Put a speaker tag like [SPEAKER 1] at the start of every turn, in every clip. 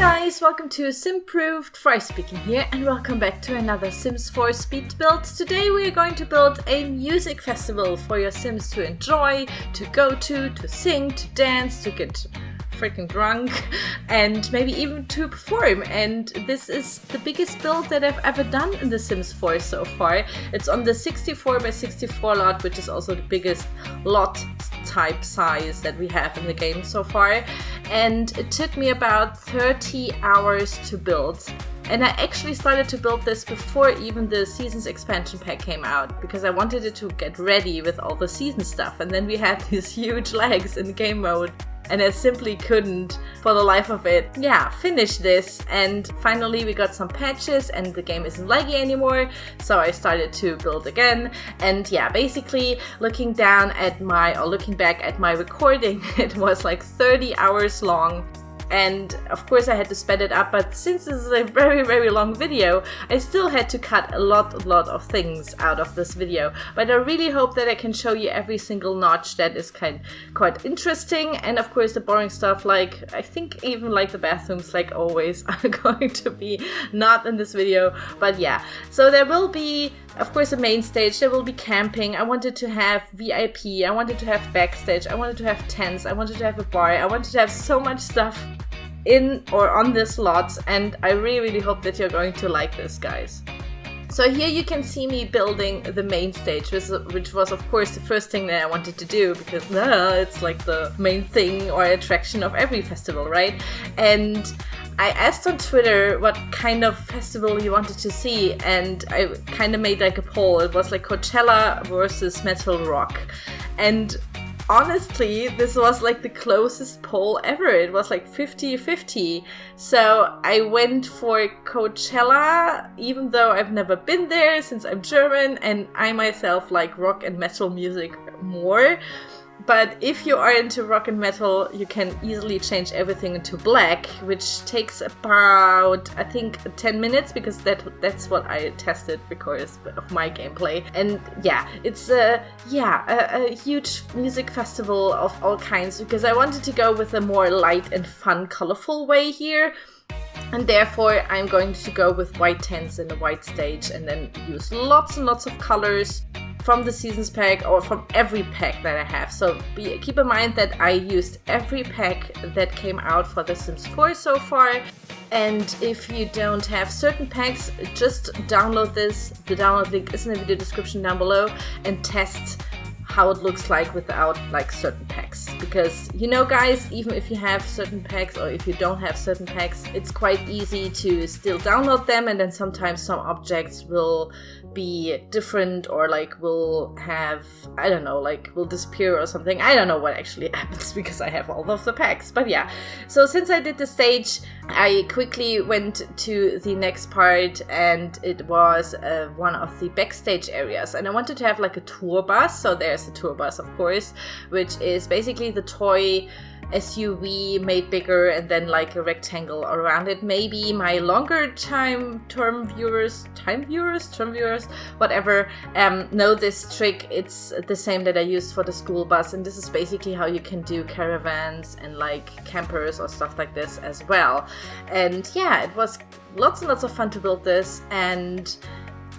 [SPEAKER 1] guys, welcome to Simproved, Fry speaking here, and welcome back to another Sims 4 speed build. Today we are going to build a music festival for your Sims to enjoy, to go to sing, to dance, to get freaking drunk, and maybe even to perform. And this is the biggest build that I've ever done in The Sims 4 so far. It's on the 64 by 64 lot, which is also the biggest lot type size that we have in the game so far, and it took me about 30 hours to build. And I actually started to build this before even the Seasons expansion pack came out, because I wanted it to get ready with all the season stuff, and then we had these huge lags in the game mode, and I simply couldn't, for the life of it, finish this. And finally we got some patches and the game isn't laggy anymore, so I started to build again. And basically looking back at my recording, it was like 30 hours long. And of course I had to sped it up, but since this is a very, very long video, I still had to cut a lot of things out of this video. But I really hope that I can show you every single notch that is quite interesting. And of course the boring stuff, like I think even like the bathrooms, like always, are going to be not in this video. But so there will be, of course, a main stage, there will be camping. I wanted to have VIP, I wanted to have backstage, I wanted to have tents, I wanted to have a bar, I wanted to have so much stuff in or on this lot, and I really hope that you're going to like this, guys. So here you can see me building the main stage, which was of course the first thing that I wanted to do, because it's like the main thing or attraction of every festival, right? And I asked on Twitter what kind of festival you wanted to see, and I kind of made like a poll. It was like Coachella versus metal rock. And honestly, this was like the closest poll ever. It was like 50-50. So I went for Coachella, even though I've never been there since I'm German and I myself like rock and metal music more. But if you are into rock and metal, you can easily change everything into black, which takes about, I think, 10 minutes, because that's what I tested because of my gameplay. And it's a huge music festival of all kinds, because I wanted to go with a more light and fun, colorful way here. And therefore I'm going to go with white tents and a white stage, and then use lots and lots of colors from the Seasons pack, or from every pack that I have. So keep in mind that I used every pack that came out for The Sims 4 so far. And if you don't have certain packs, just download this. The download link is in the video description down below, and test how it looks like without like certain packs. Because guys, even if you have certain packs or if you don't have certain packs, it's quite easy to still download them, and then sometimes some objects will be different, or like will have, I don't know, like will disappear or something. I don't know what actually happens because I have all of the packs. But so since I did the stage, I quickly went to the next part, and it was one of the backstage areas, and I wanted to have like a tour bus. So there's a tour bus, of course, which is basically the toy SUV made bigger, and then like a rectangle around it. Maybe my longer term viewers, whatever, know this trick. It's the same that I used for the school bus, and this is basically how you can do caravans and like campers or stuff like this as well. And it was lots and lots of fun to build this, and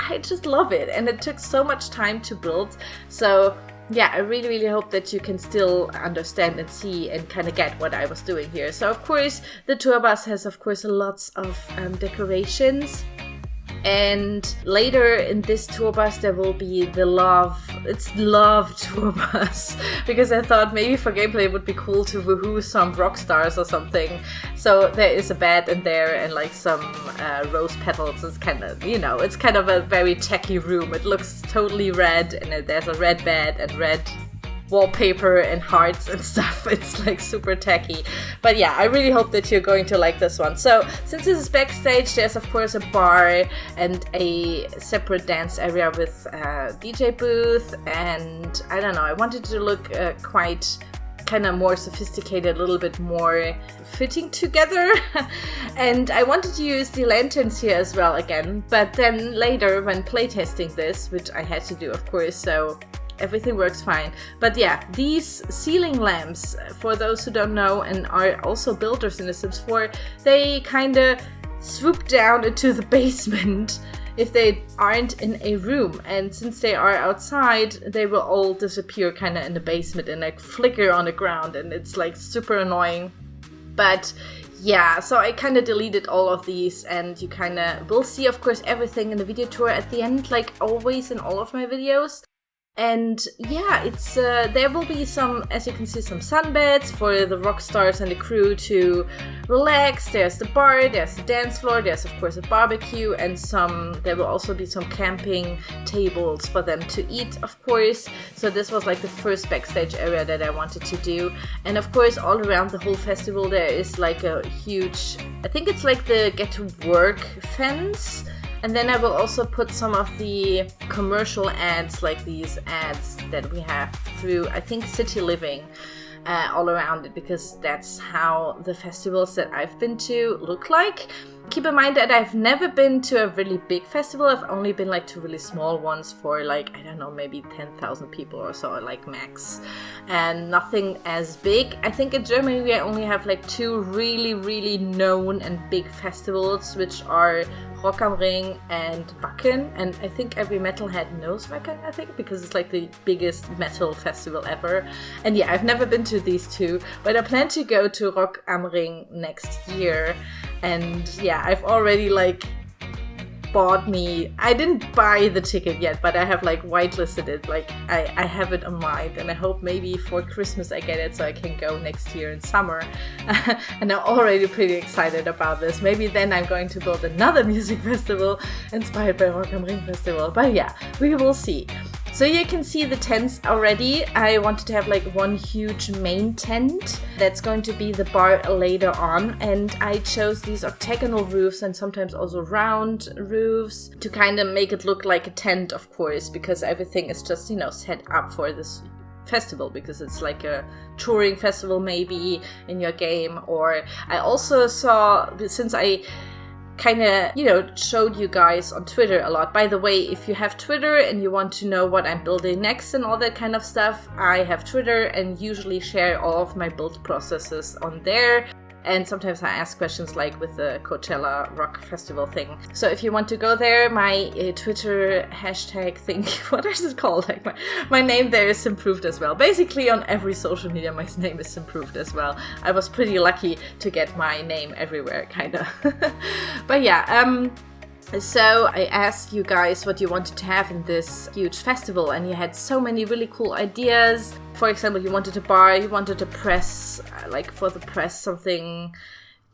[SPEAKER 1] I just love it, and it took so much time to build. So I really hope that you can still understand and see and kind of get what I was doing here. So of course the tour bus has of course lots of decorations, and later in this tour bus there will be the love tour bus, because I thought maybe for gameplay it would be cool to woohoo some rock stars or something. So there is a bed in there and like some rose petals. It's kind of, it's kind of a very techy room. It looks totally red, and there's a red bed and red wallpaper and hearts and stuff. It's like super tacky. But I really hope that you're going to like this one. So since this is backstage, there's of course a bar and a separate dance area with a DJ booth, and I don't know, I wanted to look quite kind of more sophisticated, a little bit more fitting together. And I wanted to use the lanterns here as well again, but then later when playtesting this, which I had to do of course, so everything works fine. But yeah, these ceiling lamps, for those who don't know and are also builders in The Sims 4, they kind of swoop down into the basement if they aren't in a room, and since they are outside, they will all disappear kind of in the basement and like flicker on the ground, and it's like super annoying. But yeah, so I kind of deleted all of these, and you kind of will see, of course, everything in the video tour at the end, like always in all of my videos. And yeah, it's there will be some, as you can see, some sunbeds for the rock stars and the crew to relax. There's the bar, there's the dance floor, there's of course a barbecue, and there will also be some camping tables for them to eat, of course. So this was like the first backstage area that I wanted to do. And of course, all around the whole festival there is like a huge, I think it's like the get to work fence. And then I will also put some of the commercial ads, like these ads that we have through, I think, City Living, all around it, because that's how the festivals that I've been to look like. Keep in mind that I've never been to a really big festival. I've only been like to really small ones for like, I don't know, maybe 10,000 people or so, like max. And nothing as big. I think in Germany we only have like 2 really, really known and big festivals, which are Rock am Ring and Wacken. And I think every metalhead knows Wacken, I think, because it's like the biggest metal festival ever. And yeah, I've never been to these 2, but I plan to go to Rock am Ring next year. And yeah, I've already like bought me, I didn't buy the ticket yet, but I have like whitelisted it, like I have it in mind, and I hope maybe for Christmas I get it so I can go next year in summer. And I'm already pretty excited about this. Maybe then I'm going to build another music festival inspired by Rock am Ring Festival, but yeah, we will see. So you can see the tents already. I wanted to have like one huge main tent that's going to be the bar later on, and I chose these octagonal roofs and sometimes also round roofs to kind of make it look like a tent, of course, because everything is just, you know, set up for this festival, because it's like a touring festival maybe in your game. Or I also saw, since I kind of, you know, showed you guys on Twitter a lot. By the way, if you have Twitter and you want to know what I'm building next and all that kind of stuff, I have Twitter and usually share all of my build processes on there. And sometimes I ask questions like with the Coachella Rock Festival thing. So if you want to go there, my Twitter hashtag thing, what is it called? Like my name there is Simproved as well. Basically on every social media, my name is Simproved as well. I was pretty lucky to get my name everywhere, kind of. But yeah, so I asked you guys what you wanted to have in this huge festival, and you had so many really cool ideas. For example, you wanted a bar, you wanted a press, like for the press, something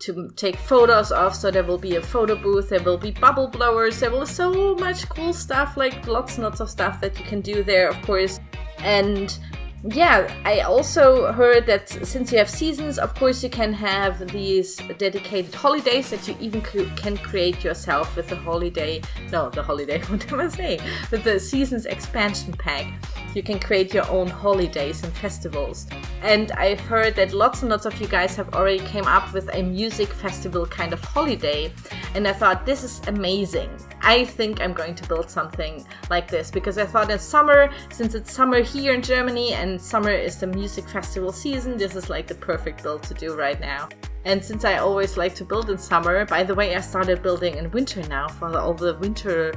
[SPEAKER 1] to take photos of, so there will be a photo booth, there will be bubble blowers, there will be so much cool stuff, like lots and lots of stuff that you can do there, of course. And yeah, I also heard that since you have seasons, of course you can have these dedicated holidays that you even can create yourself with the what am I saying? With the seasons expansion pack. You can create your own holidays and festivals. And I've heard that lots and lots of you guys have already came up with a music festival kind of holiday. And I thought, this is amazing. I think I'm going to build something like this, because I thought in summer, since it's summer here in Germany and summer is the music festival season, this is like the perfect build to do right now. And since I always like to build in summer, by the way, I started building in winter now for all the winter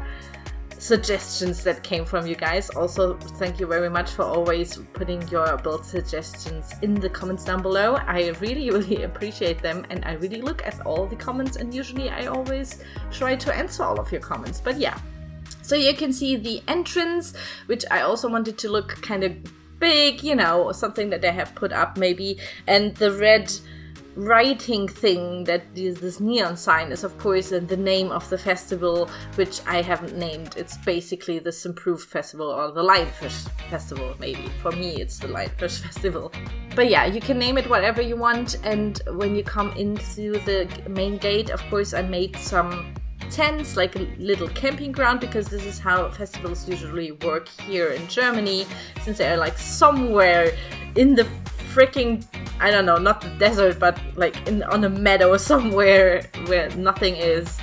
[SPEAKER 1] suggestions that came from you guys. Also, thank you very much for always putting your build suggestions in the comments down below. I really, really appreciate them, and I really look at all the comments, and usually I always try to answer all of your comments. But yeah, so you can see the entrance, which I also wanted to look kind of big, you know, something that they have put up maybe, and the red writing thing that this neon sign is, of course, the name of the festival, which I haven't named. It's basically the Simproved Festival, or the Lionfish Festival, maybe. For me, it's the Lionfish Festival. But yeah, you can name it whatever you want. And when you come into the main gate, of course, I made some tents, like a little camping ground, because this is how festivals usually work here in Germany, since they're like somewhere in the freaking, I don't know, not the desert, but like on a meadow somewhere where nothing is.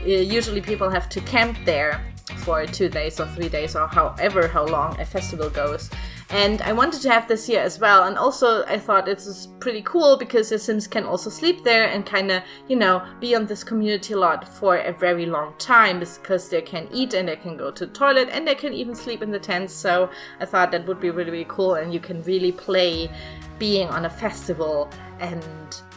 [SPEAKER 1] Usually people have to camp there for 2 days or 3 days or how long a festival goes. And I wanted to have this here as well. And also I thought it was pretty cool because the Sims can also sleep there and kind of, you know, be on this community lot for a very long time, because they can eat and they can go to the toilet and they can even sleep in the tents. So I thought that would be really, really cool, and you can really play being on a festival and,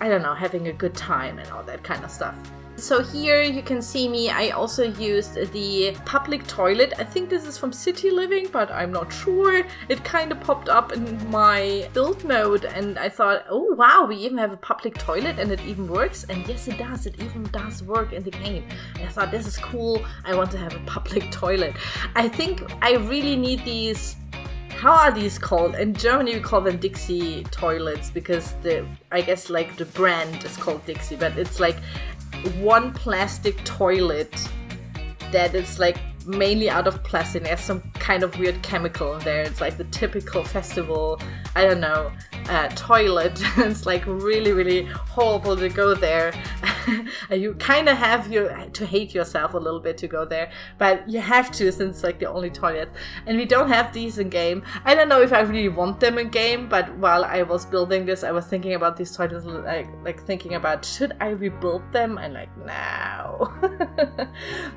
[SPEAKER 1] I don't know, having a good time and all that kind of stuff. So here you can see me, I also used the public toilet. I think this is from City Living, but I'm not sure. It kind of popped up in my build mode and I thought, oh wow, we even have a public toilet and it even works. And yes, it does. It even does work in the game. And I thought, this is cool. I want to have a public toilet. I think I really need these. How are these called? In Germany we call them Dixie toilets, because I guess like the brand is called Dixie, but it's like one plastic toilet that is like mainly out of plastic. There's some kind of weird chemical in there. It's like the typical festival, I don't know, toilet. It's like really, really horrible to go there. You kind of have to hate yourself a little bit to go there, but you have to, since it's like the only toilet. And we don't have these in game. I don't know if I really want them in game, but while I was building this, I was thinking about these toilets, like thinking about, should I rebuild them? And like, no.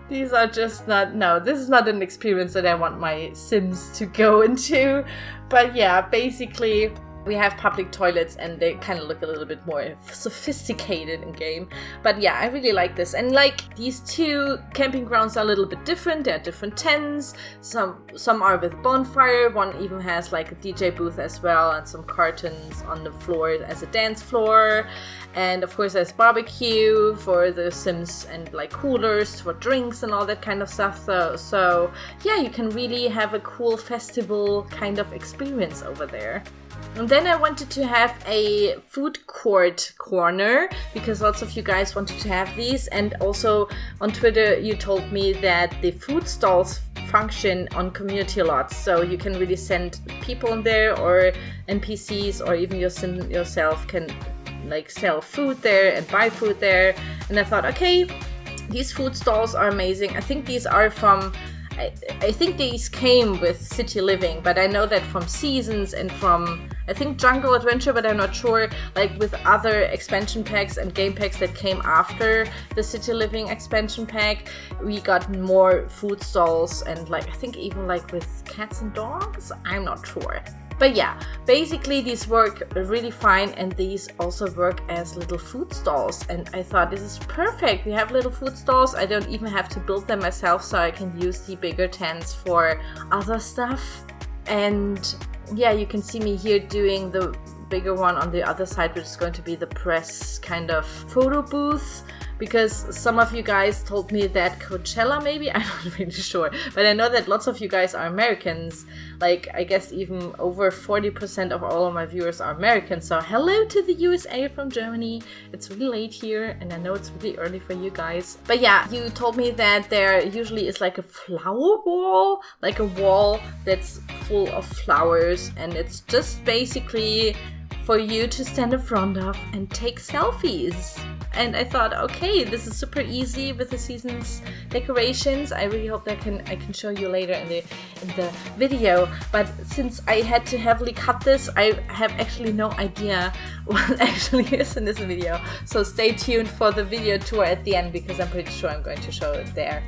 [SPEAKER 1] These are just not, no, this is not an experience that I want my Sims to go into. But yeah, basically we have public toilets and they kind of look a little bit more sophisticated in game. But yeah, I really like this. And like, these two camping grounds are a little bit different. They're different tents. Some are with bonfire. One even has like a DJ booth as well, and some curtains on the floor as a dance floor. And of course there's barbecue for the Sims and like coolers for drinks and all that kind of stuff. So yeah, you can really have a cool festival kind of experience over there. And then I wanted to have a food court corner, because lots of you guys wanted to have these. And also on Twitter you told me that the food stalls function on community lots, so you can really send people in there, or NPCs, or even your Sim yourself can like sell food there and buy food there. And I thought, okay, these food stalls are amazing. I think these are from, I think these came with City Living, but I know that from Seasons and from, I think, Jungle Adventure, but I'm not sure, like with other expansion packs and game packs that came after the City Living expansion pack, we got more food stalls, and like, I think even like with cats and dogs, I'm not sure. But yeah, basically these work really fine, and these also work as little food stalls. And I thought, this is perfect. We have little food stalls. I don't even have to build them myself, so I can use the bigger tents for other stuff. And yeah, you can see me here doing the bigger one on the other side, which is going to be the press kind of photo booth. Because some of you guys told me that Coachella, maybe? I'm not really sure. But I know that lots of you guys are Americans. Like, I guess even over 40% of all of my viewers are American. So hello to the USA from Germany. It's really late here, and I know it's really early for you guys. But yeah, you told me that there usually is like a flower wall. Like a wall that's full of flowers. And it's just basically for you to stand in front of and take selfies. And I thought, okay, this is super easy with the Seasons decorations. I really hope that I can show you later in the video. But since I had to heavily cut this, I have actually no idea what actually is in this video. So stay tuned for the video tour at the end, because I'm pretty sure I'm going to show it there.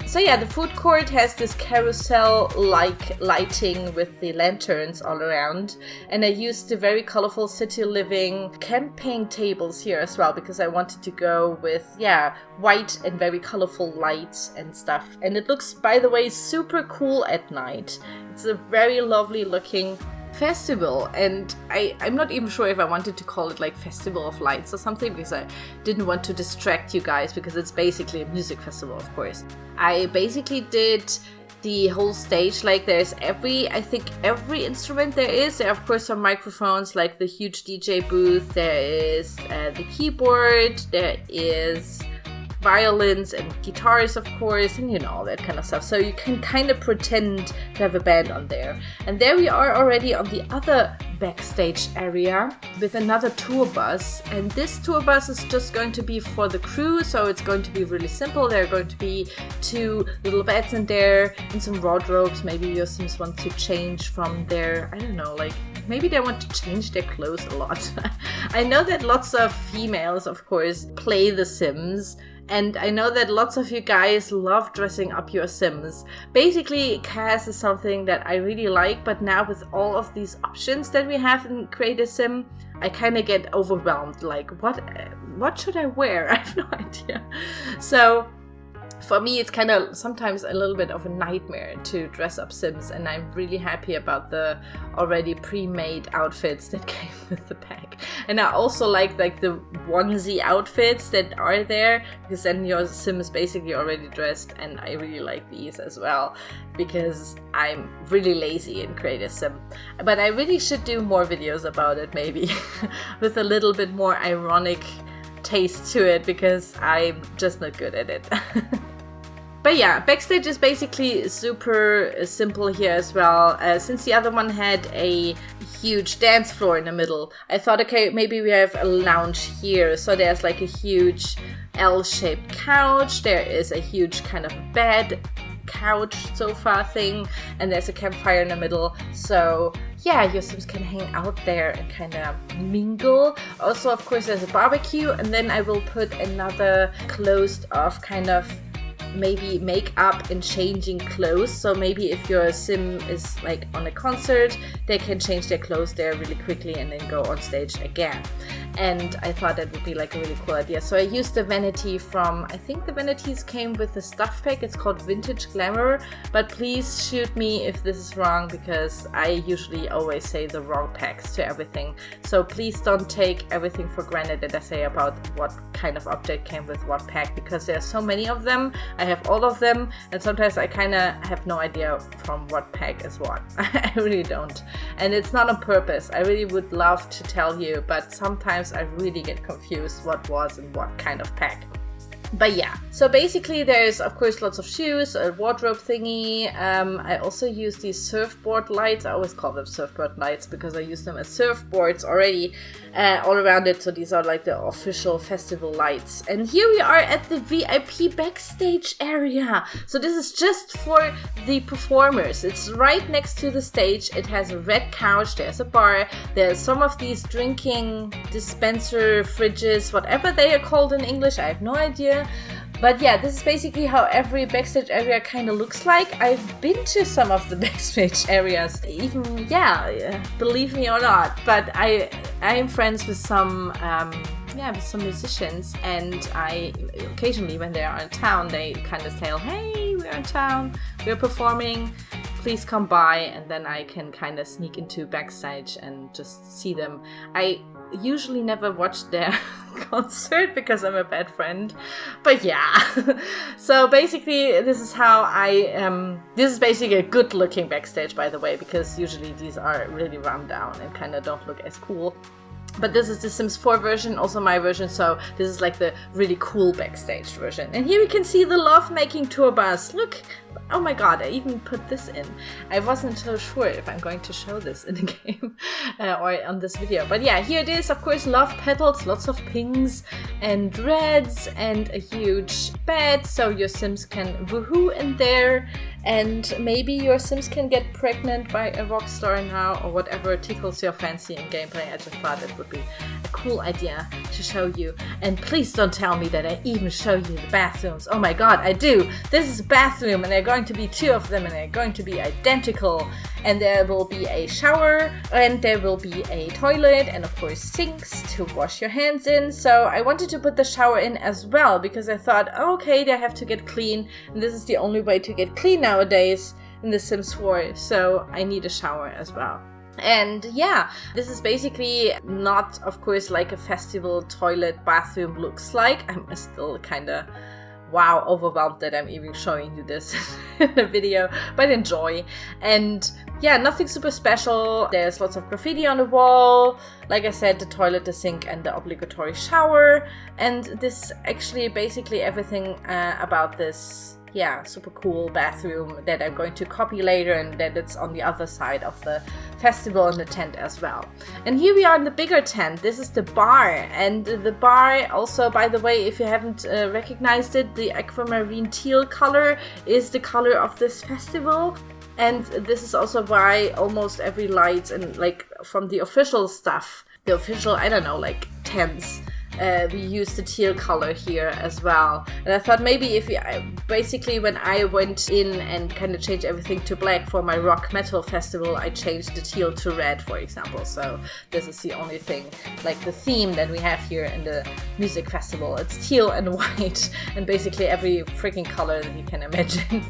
[SPEAKER 1] So yeah, the food court has this carousel-like lighting with the lanterns all around. And I used the very colorful City Living camping tables here as well, because I wanted to go with, yeah, white and very colorful lights and stuff. And it looks, by the way, super cool at night. It's a very lovely looking festival, and I'm not even sure if I wanted to call it like Festival of Lights or something, because I didn't want to distract you guys, because it's basically a music festival, of course. I basically did the whole stage, like there's I think every instrument there is. There are of course some microphones, like the huge DJ booth, there is the keyboard, there is violins and guitars, of course, and all that kind of stuff. So you can kind of pretend to have a band on there. And there we are already on the other backstage area with another tour bus, and this tour bus is just going to be for the crew, so it's going to be really simple. There are going to be 2 little beds in there and some wardrobes. Maybe your Sims want to change from their, I don't know, like maybe they want to change their clothes a lot. I know that lots of females, of course, play The Sims. And I know that lots of you guys love dressing up your Sims. Basically, CAS is something that I really like, but now with all of these options that we have in Create a Sim, I kind of get overwhelmed. Like, what should I wear? I have no idea. So for me, it's kind of sometimes a little bit of a nightmare to dress up Sims, and I'm really happy about the already pre-made outfits that came with the pack. And I also like the onesie outfits that are there, because then your Sim is basically already dressed, and I really like these as well, because I'm really lazy in Create a Sim. But I really should do more videos about it, maybe, with a little bit more ironic taste to it, because I'm just not good at it. But yeah, Backstage is basically super simple here as well. Since the other one had a huge dance floor in the middle, I thought, okay, maybe we have a lounge here. So there's like a huge L-shaped couch. There is a huge kind of bed, couch, sofa thing, and there's a campfire in the middle. So yeah, your Sims can hang out there and kind of mingle. Also, of course, there's a barbecue, and then I will put another closed off kind of maybe makeup and changing clothes. So maybe if your Sim is like on a concert, they can change their clothes there really quickly and then go on stage again. And I thought that would be like a really cool idea. So I used the vanity from, I think the vanities came with the stuff pack. It's called Vintage Glamour, but please shoot me if this is wrong, because I usually always say the wrong packs to everything. So please don't take everything for granted that I say about what kind of object came with what pack, because there are so many of them. I have all of them, and sometimes I kind of have no idea from what pack is what. I really don't. And it's not on purpose. I really would love to tell you, but sometimes I really get confused what was in what kind of pack. But yeah, so basically there's of course lots of shoes, a wardrobe thingy. I also use these surfboard lights. I always call them surfboard lights because I use them as surfboards already all around it. So these are like the official festival lights. And here we are at the VIP backstage area. So this is just for the performers. It's right next to the stage. It has a red couch, there's a bar, there's some of these drinking dispenser fridges, whatever they are called in English, I have no idea. But yeah, this is basically how every backstage area kind of looks like. I've been to some of the backstage areas, even, yeah, believe me or not, but I am friends with some with some musicians, and I occasionally when they are in town, they kind of say, hey, we're in town, we're performing, please come by, and then I can kind of sneak into backstage and just see them. I usually never watch their concert because I'm a bad friend, but yeah. So basically this is how this is basically a good looking backstage, by the way, because usually these are really run down and kind of don't look as cool. But this is the Sims 4 version, also my version, so this is like the really cool backstage version. And here we can see the love-making tour bus. Look, oh my god, I even put this in. I wasn't so sure if I'm going to show this in the game or on this video. But yeah, here it is, of course, love petals, lots of pinks and reds, and a huge bed, so your Sims can woohoo in there. And maybe your Sims can get pregnant by a rock star now, or whatever tickles your fancy in gameplay. I just thought it would be a cool idea to show you. And please don't tell me that I even show you the bathrooms. Oh my god, I do! This is a bathroom, and there are going to be 2 of them, and they're going to be identical. And there will be a shower, and there will be a toilet, and of course sinks to wash your hands in. So I wanted to put the shower in as well, because I thought, oh, okay, they have to get clean, and this is the only way to get clean nowadays in The Sims 4, so I need a shower as well. And yeah, this is basically not, of course, like a festival toilet bathroom looks like. I'm still kind of wow, overwhelmed that I'm even showing you this in a video, but enjoy. And yeah, nothing super special. There's lots of graffiti on the wall. Like I said, the toilet, the sink, and the obligatory shower. And this actually basically everything about this, yeah, super cool bathroom that I'm going to copy later, and that it's on the other side of the festival in the tent as well. And here we are in the bigger tent. This is the bar, and the bar also, by the way, if you haven't recognized it, the aquamarine teal color is the color of this festival. And this is also why almost every light and like from the official stuff, the official, I don't know, like tents, we use the teal color here as well. And I thought maybe if basically when I went in and kind of changed everything to black for my rock metal festival, I changed the teal to red, for example. So this is the only thing, like the theme that we have here in the music festival. It's teal and white, and basically every freaking color that you can imagine.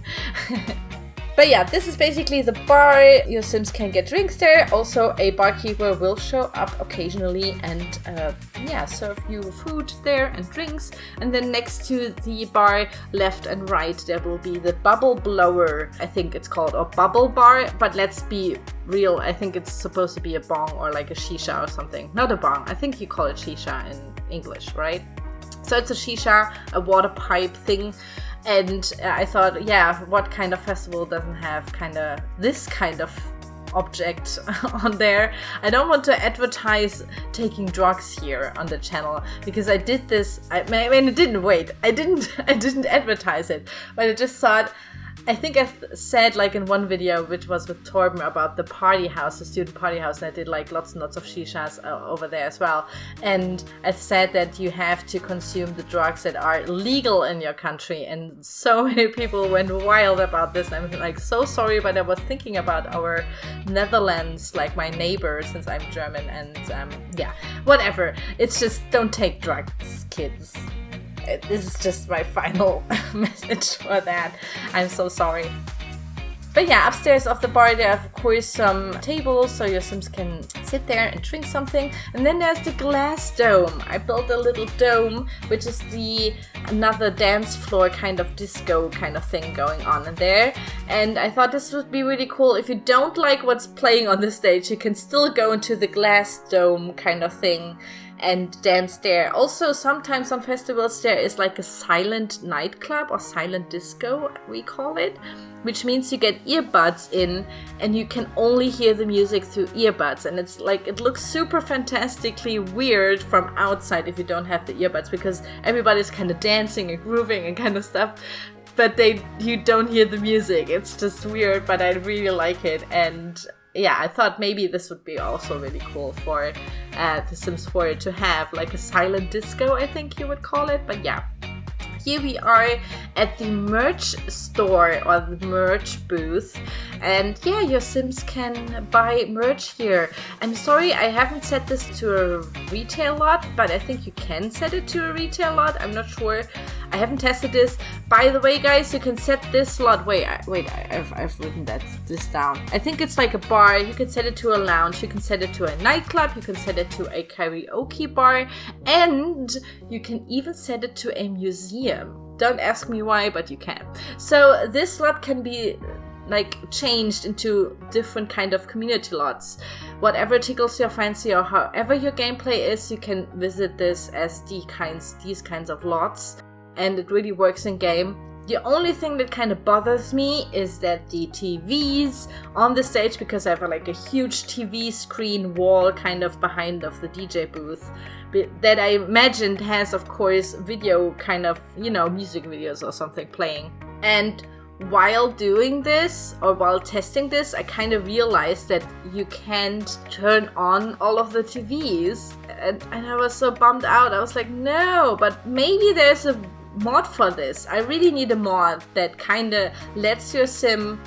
[SPEAKER 1] But yeah, this is basically the bar. Your Sims can get drinks there. Also, a barkeeper will show up occasionally and yeah, serve you food there and drinks. And then next to the bar, left and right, there will be the bubble blower, I think it's called, or bubble bar. But let's be real, I think it's supposed to be a bong or like a shisha or something. Not a bong, I think you call it shisha in English, right? So it's a shisha, a water pipe thing. And I thought, yeah, what kind of festival doesn't have this kind of object on there? I don't want to advertise taking drugs here on the channel, because I did this. I mean, it didn't wait. I didn't advertise it, but I just thought. I think I said like in one video, which was with Torben, about the party house, the student party house, and I did like lots and lots of shishas over there as well. And I said that you have to consume the drugs that are legal in your country, and so many people went wild about this. I'm like so sorry, but I was thinking about our Netherlands, like my neighbor, since I'm German, and yeah, whatever. It's just don't take drugs, kids. This is just my final message for that. I'm so sorry. But yeah, upstairs of the bar there are of course some tables, so your Sims can sit there and drink something. And then there's the glass dome. I built a little dome, which is another dance floor kind of disco kind of thing going on in there. And I thought this would be really cool. If you don't like what's playing on the stage, you can still go into the glass dome kind of thing and dance there. Also, sometimes on festivals there is like a silent nightclub or silent disco, we call it, which means you get earbuds in and you can only hear the music through earbuds. And it's like, it looks super fantastically weird from outside if you don't have the earbuds, because everybody's kind of dancing and grooving and kind of stuff, but you don't hear the music. It's just weird, but I really like it. And yeah, I thought maybe this would be also really cool for The Sims 4 to have, like a silent disco, I think you would call it. But yeah, here we are at the merch store, or the merch booth. And yeah, your Sims can buy merch here. I'm sorry, I haven't set this to a retail lot, but I think you can set it to a retail lot. I'm not sure. I haven't tested this. By the way, guys, you can set this lot. I've written this down. I think it's like a bar. You can set it to a lounge. You can set it to a nightclub. You can set it to a karaoke bar, and you can even set it to a museum. Don't ask me why, but you can. So this lot can be like changed into different kind of community lots. Whatever tickles your fancy or however your gameplay is, you can visit this as these kinds of lots, and it really works in game. The only thing that kind of bothers me is that the TVs on the stage, because I have like a huge TV screen wall kind of behind of the DJ booth, that I imagined has of course video kind of, music videos or something playing. And while doing this, or while testing this, I kind of realized that you can't turn on all of the TVs, and I was so bummed out. I was like, no, but maybe there's a mod for this. I really need a mod that kind of lets your Sim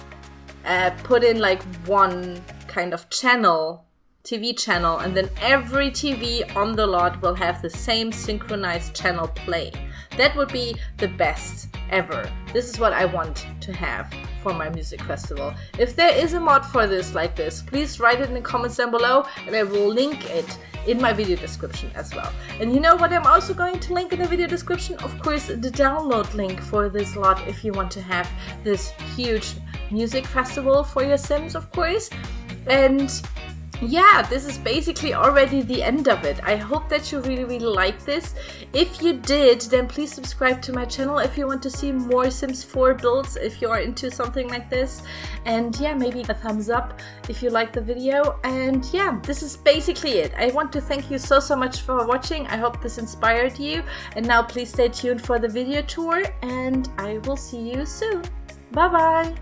[SPEAKER 1] put in like one kind of TV channel, and then every TV on the lot will have the same synchronized channel playing. That would be the best ever. This is what I want to have for my music festival. If there is a mod for this like this, please write it in the comments down below and I will link it in my video description as well. And you know what I'm also going to link in the video description? Of course, the download link for this lot if you want to have this huge music festival for your Sims, of course. And yeah, this is basically already the end of it. I hope that you really like this. If you did, then please subscribe to my channel if you want to see more Sims 4 builds, if you are into something like this. And yeah, maybe a thumbs up if you like the video. And yeah, this is basically it. I want to thank you so much for watching. I hope this inspired you. And now please stay tuned for the video tour and I will see you soon. Bye bye!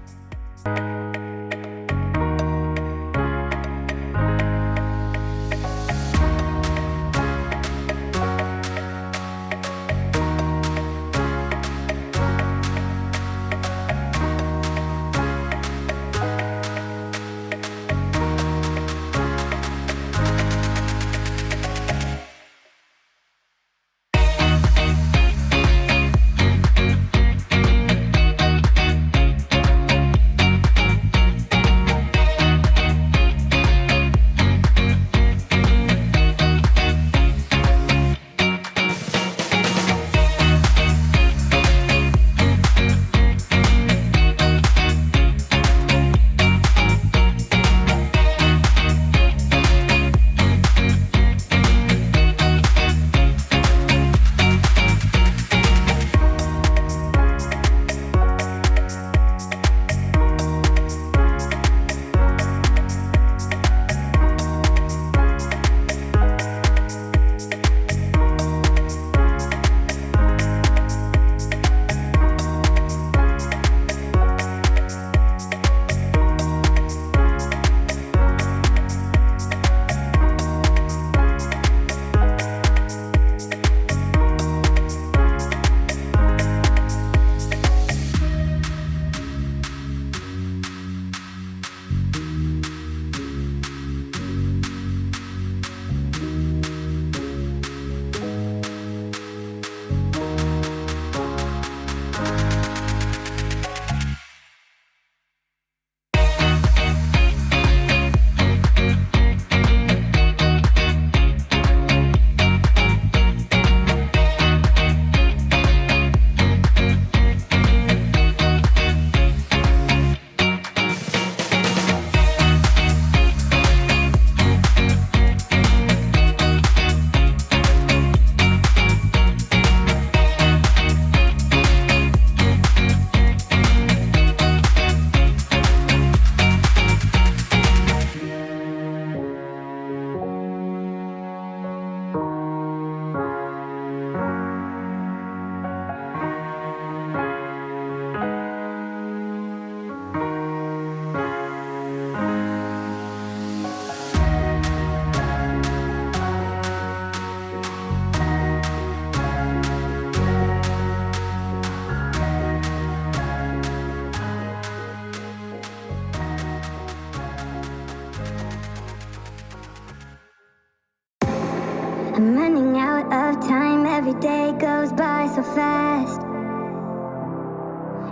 [SPEAKER 2] I'm running out of time, every day goes by so fast.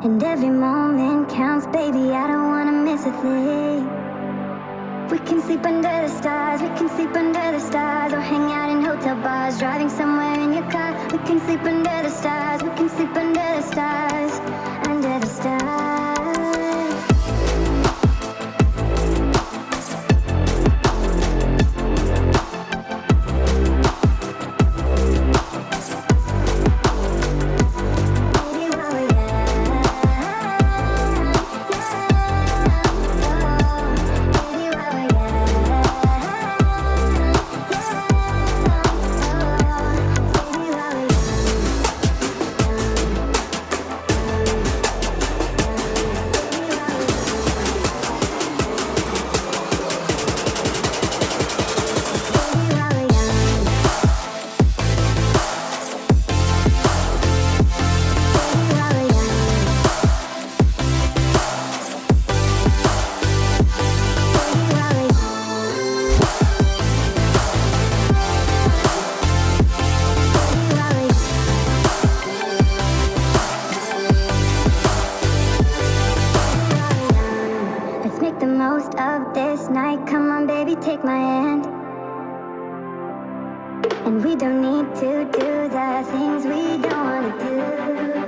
[SPEAKER 2] And every moment counts, baby, I don't wanna miss a thing. We can sleep under the stars, we can sleep under the stars, or hang out in hotel bars, driving somewhere in your car. We can sleep under the stars, we can sleep under the stars, under the stars. on, baby, take my hand. And we don't need to do the things we don't wanna do.